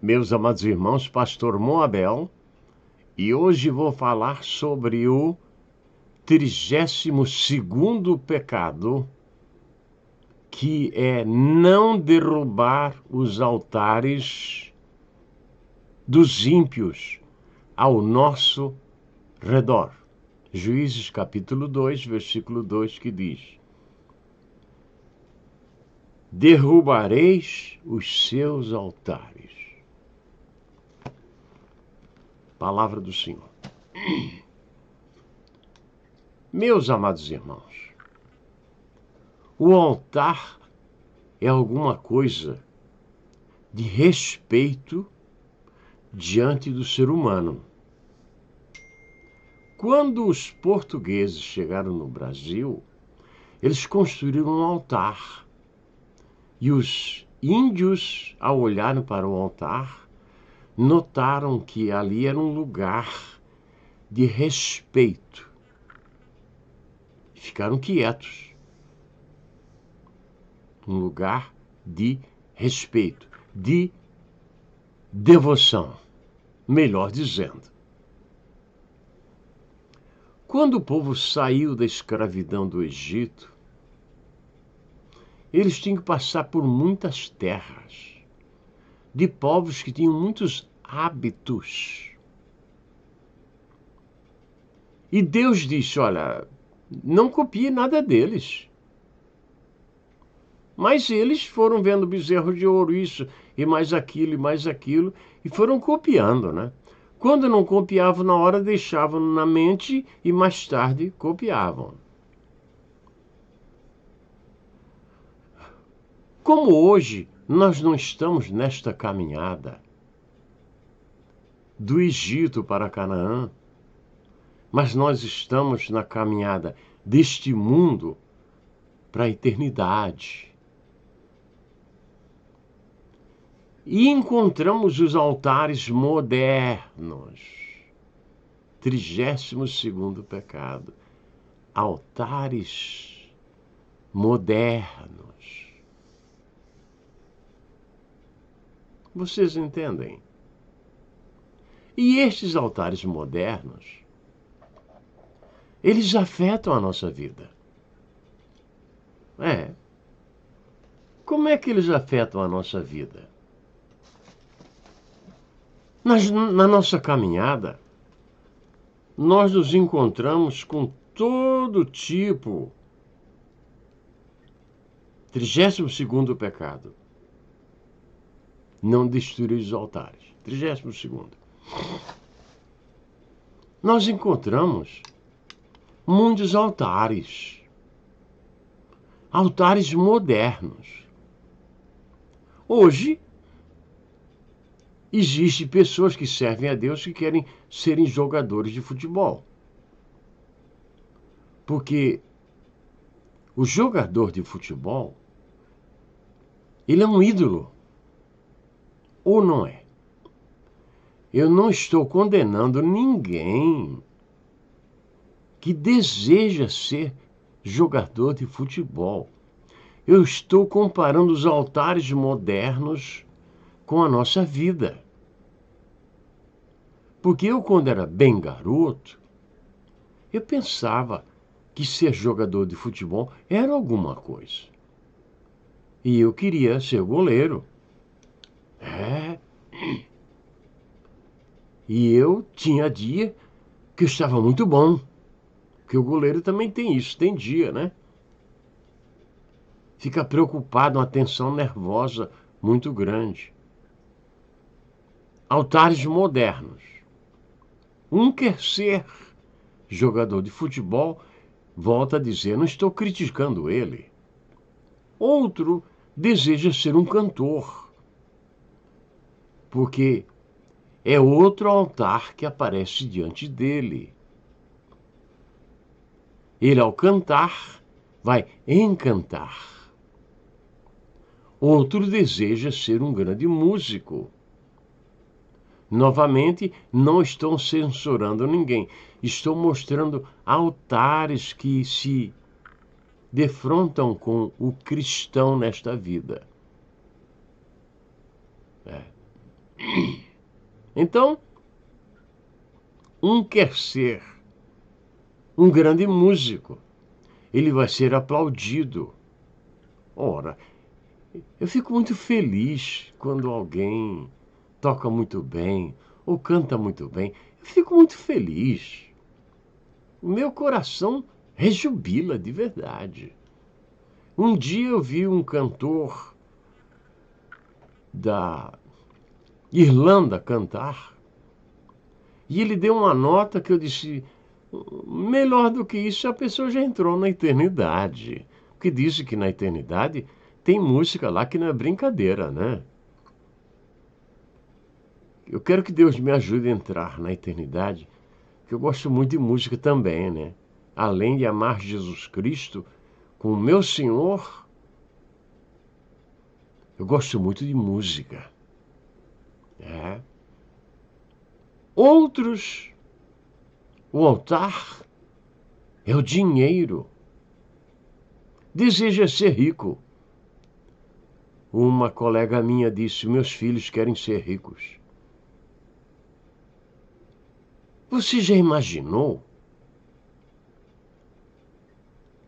Meus amados irmãos, Pastor Moabel, e hoje vou falar sobre o 32º pecado, que é não derrubar os altares dos ímpios ao nosso redor. Juízes capítulo 2, versículo 2, que diz: derrubareis os seus altares. Palavra do Senhor. Meus amados irmãos, o altar é alguma coisa de respeito diante do ser humano. Quando os portugueses chegaram no Brasil, eles construíram um altar. E os índios, ao olharem para o altar, notaram que ali era um lugar de respeito. Ficaram quietos. Um lugar de respeito, de devoção, melhor dizendo. Quando o povo saiu da escravidão do Egito, eles tinham que passar por muitas terras, de povos que tinham muitos hábitos. E Deus disse: olha, não copie nada deles. Mas eles foram vendo bezerro de ouro, isso, e mais aquilo, e foram copiando, né? Quando não copiavam na hora, deixavam na mente e mais tarde copiavam. Como hoje nós não estamos nesta caminhada do Egito para Canaã, mas nós estamos na caminhada deste mundo para a eternidade. E encontramos os altares modernos. 32º pecado. Altares modernos. Vocês entendem? E estes altares modernos, eles afetam a nossa vida. Como é que eles afetam a nossa vida? Na nossa caminhada, nós nos encontramos com todo tipo. 32º pecado. Não destruir os altares. 32º. Nós encontramos muitos altares. Altares modernos. Hoje, existem pessoas que servem a Deus que querem serem jogadores de futebol. Porque o jogador de futebol, ele é um ídolo. Ou não é? Eu não estou condenando ninguém que deseja ser jogador de futebol. Eu estou comparando os altares modernos com a nossa vida. Porque eu, quando era bem garoto, eu pensava que ser jogador de futebol era alguma coisa. E eu queria ser goleiro. E eu tinha dia que eu estava muito bom. Porque o goleiro também tem isso, tem dia, né? Fica preocupado, uma tensão nervosa muito grande. Altares modernos. Um quer ser jogador de futebol, volta a dizer, não estou criticando ele. Outro deseja ser um cantor, porque é outro altar que aparece diante dele. Ele, ao cantar, vai encantar. Outro deseja ser um grande músico. Novamente, não estou censurando ninguém. Estou mostrando altares que se defrontam com o cristão nesta vida. Então, um quer ser um grande músico, ele vai ser aplaudido. Ora, eu fico muito feliz quando alguém toca muito bem ou canta muito bem. Eu fico muito feliz. O meu coração rejubila de verdade. Um dia eu vi um cantor da Irlanda cantar e ele deu uma nota que eu disse: melhor do que isso, a pessoa já entrou na eternidade. Porque disse que na eternidade tem música lá que não é brincadeira, né? Eu quero que Deus me ajude a entrar na eternidade, porque eu gosto muito de música também, né? Além de amar Jesus Cristo como meu Senhor, eu gosto muito de música. É. Outros, o altar é o dinheiro. Deseja ser rico. Uma colega minha disse: meus filhos querem ser ricos. Você já imaginou?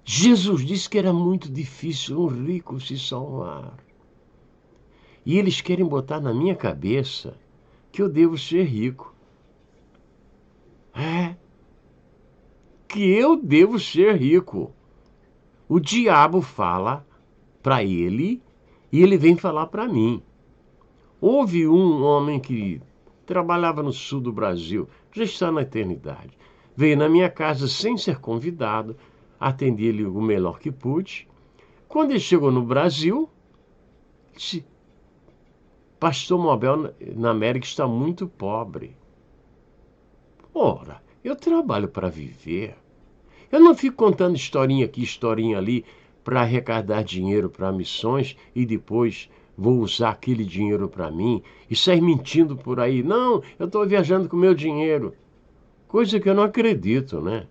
Jesus disse que era muito difícil um rico se salvar. E eles querem botar na minha cabeça que eu devo ser rico. É. Que eu devo ser rico. O diabo fala para ele e ele vem falar para mim. Houve um homem que trabalhava no sul do Brasil, já está na eternidade. Veio na minha casa sem ser convidado, atendi-lhe o melhor que pude. Quando ele chegou no Brasil, disse: Pastor Mobel na América está muito pobre. Ora, eu trabalho para viver. Eu não fico contando historinha aqui, historinha ali, para arrecadar dinheiro para missões e depois vou usar aquele dinheiro para mim e sair mentindo por aí. Não, eu estou viajando com meu dinheiro. Coisa que eu não acredito, né?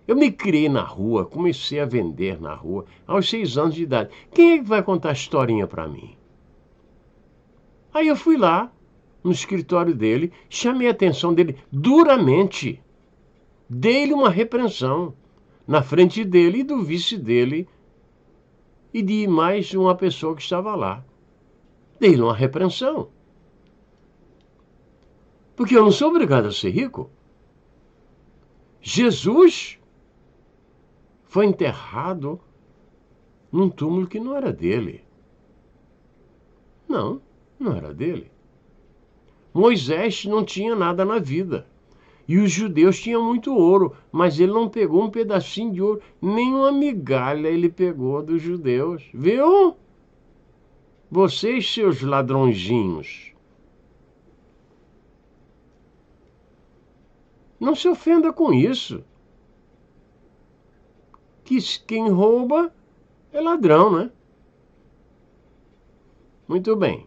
Eu me criei na rua, comecei a vender na rua aos 6 anos de idade. Quem é que vai contar historinha para mim? Aí eu fui lá, no escritório dele, chamei a atenção dele duramente. Dei-lhe uma repreensão na frente dele e do vice dele e de mais uma pessoa que estava lá. Dei-lhe uma repreensão. Porque eu não sou obrigado a ser rico. Jesus foi enterrado num túmulo que não era dele. Não, não era dele. Moisés não tinha nada na vida. E os judeus tinham muito ouro, mas ele não pegou um pedacinho de ouro, nem uma migalha ele pegou dos judeus. Viu? Vocês, seus ladrõezinhos. Não se ofenda com isso. Que quem rouba é ladrão, né? Muito bem.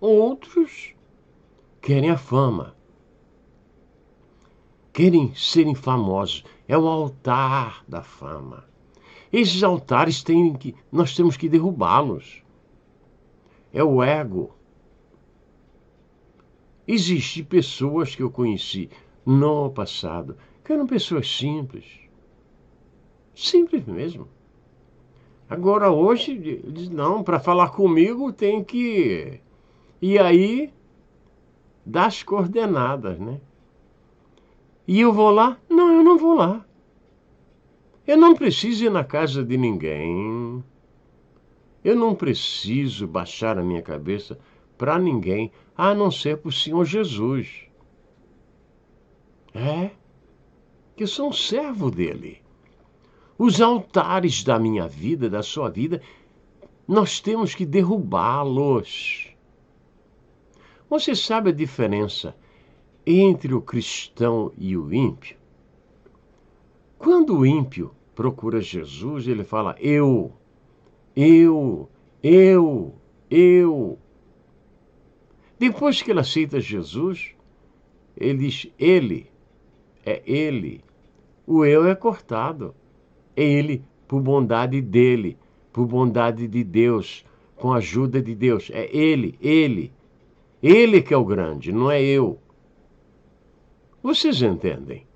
Outros querem a fama. Querem serem famosos. É o altar da fama. Esses altares nós temos que derrubá-los. É o ego. Existem pessoas que eu conheci no passado que eram pessoas simples. Simples mesmo. Agora hoje, diz, não, para falar comigo tem que... E aí, dá as coordenadas, né? E eu vou lá? Não, eu não vou lá. Eu não preciso ir na casa de ninguém. Eu não preciso baixar a minha cabeça para ninguém, a não ser para o Senhor Jesus. É, que eu sou um servo dele. Os altares da minha vida, da sua vida, nós temos que derrubá-los. Você sabe a diferença entre o cristão e o ímpio? Quando o ímpio procura Jesus, ele fala eu. Depois que ele aceita Jesus, ele diz ele. É ele. O eu é cortado. É ele, por bondade dele, por bondade de Deus, com a ajuda de Deus. É ele. Ele que é o grande, não é eu. Vocês entendem?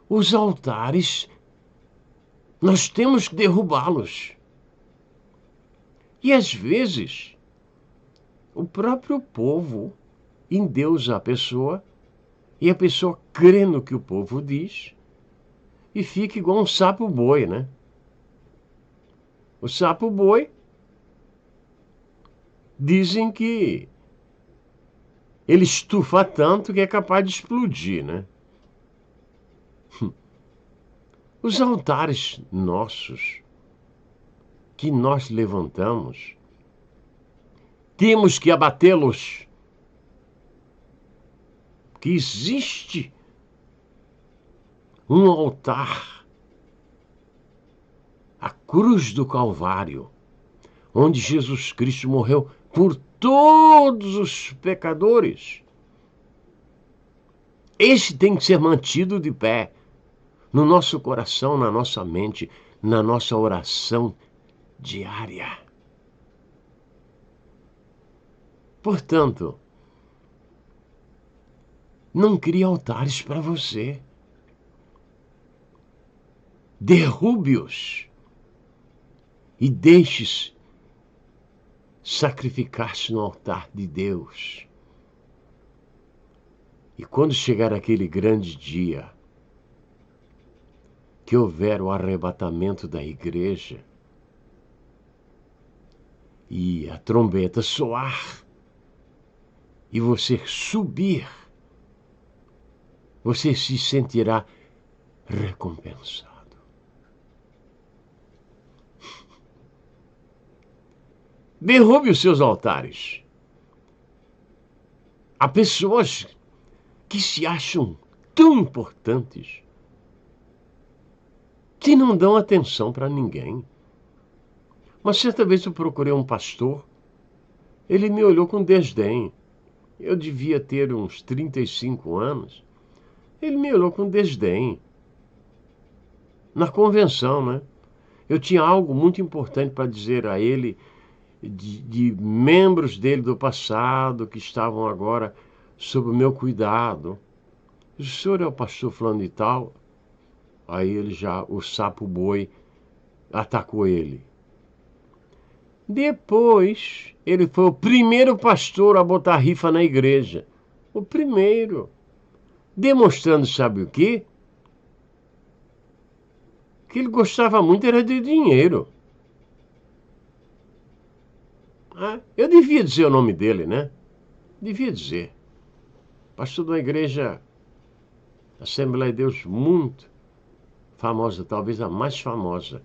Os altares, nós temos que derrubá-los. E às vezes, o próprio povo endeusa a pessoa, e a pessoa crê no que o povo diz, e fica igual um sapo-boi, né? O sapo-boi, dizem que ele estufa tanto que é capaz de explodir, né? Os altares nossos, que nós levantamos, temos que abatê-los. Que existe um altar, a cruz do Calvário, onde Jesus Cristo morreu por todos os pecadores. Este tem que ser mantido de pé no nosso coração, na nossa mente, na nossa oração diária. Portanto, não crie altares para você. Derrube-os e deixe-se sacrificar-se no altar de Deus. E quando chegar aquele grande dia, que houver o arrebatamento da igreja e a trombeta soar e você subir, você se sentirá recompensado. Derrube os seus altares. Há pessoas que se acham tão importantes que não dão atenção para ninguém. Mas certa vez eu procurei um pastor, ele me olhou com desdém. Eu devia ter uns 35 anos. Ele me olhou com desdém. Na convenção, né? Eu tinha algo muito importante para dizer a ele, de membros dele do passado que estavam agora sob o meu cuidado. O senhor é o pastor fulano e tal? Aí ele já, o sapo-boi, atacou ele. Depois, ele foi o primeiro pastor a botar rifa na igreja. O primeiro. Demonstrando, sabe o quê? Que ele gostava muito era de dinheiro. Eu devia dizer o nome dele, né? Devia dizer. Pastor de uma igreja, Assembleia de Deus, muito famosa, talvez a mais famosa.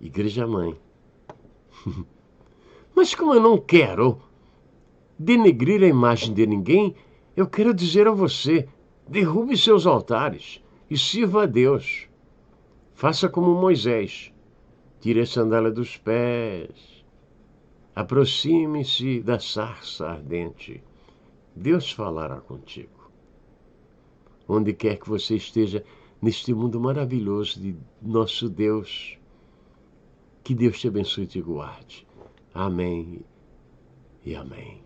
Igreja Mãe. Mas como eu não quero denegrir a imagem de ninguém, eu quero dizer a você, derrube seus altares e sirva a Deus. Faça como Moisés. Tire a sandália dos pés. Aproxime-se da sarça ardente. Deus falará contigo. Onde quer que você esteja neste mundo maravilhoso de nosso Deus, que Deus te abençoe e te guarde. Amém e amém.